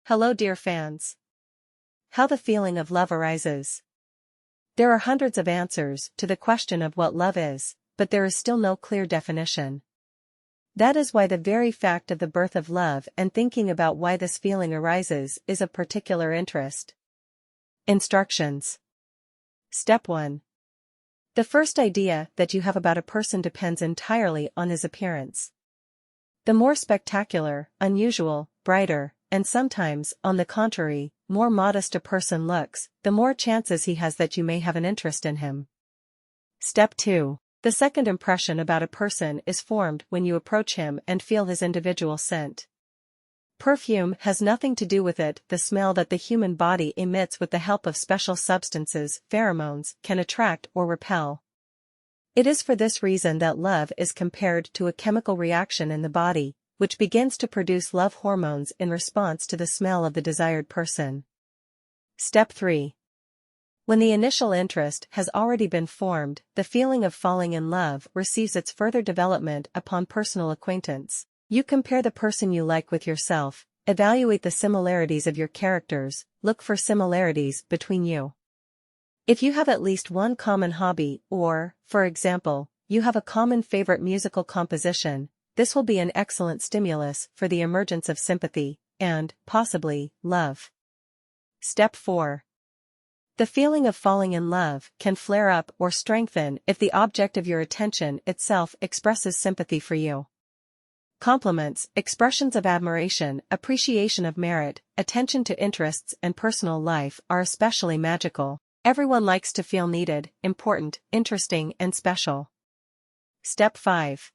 Hello dear fans. How the feeling of love arises. There are hundreds of answers to the question of what love is, but there is still no clear definition. That is why the very fact of the birth of love and thinking about why this feeling arises is of particular interest. Instructions. Step 1. The first idea that you have about a person depends entirely on his appearance. The more spectacular, unusual, brighter, and sometimes, on the contrary, more modest a person looks, the more chances he has that you may have an interest in him. Step 2. The second impression about a person is formed when you approach him and feel his individual scent. Perfume has nothing to do with it. The smell that the human body emits with the help of special substances, pheromones, can attract or repel. It is for this reason that love is compared to a chemical reaction in the body, which begins to produce love hormones in response to the smell of the desired person. Step 3. When the initial interest has already been formed, the feeling of falling in love receives its further development upon personal acquaintance. You compare the person you like with yourself, evaluate the similarities of your characters, look for similarities between you. If you have at least one common hobby or, for example, you have a common favorite musical composition, this will be an excellent stimulus for the emergence of sympathy, and, possibly, love. Step 4. The feeling of falling in love can flare up or strengthen if the object of your attention itself expresses sympathy for you. Compliments, expressions of admiration, appreciation of merit, attention to interests and personal life are especially magical. Everyone likes to feel needed, important, interesting, and special. Step 5.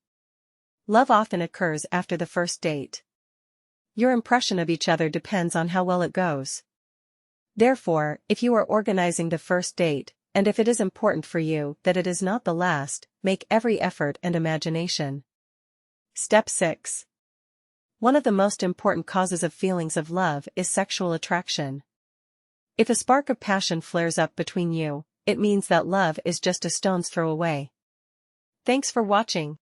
Love often occurs after the first date. Your impression of each other depends on how well it goes. Therefore, if you are organizing the first date, and if it is important for you that it is not the last, make every effort and imagination. Step 6. One of the most important causes of feelings of love is sexual attraction. If a spark of passion flares up between you, it means that love is just a stone's throw away. Thanks for watching.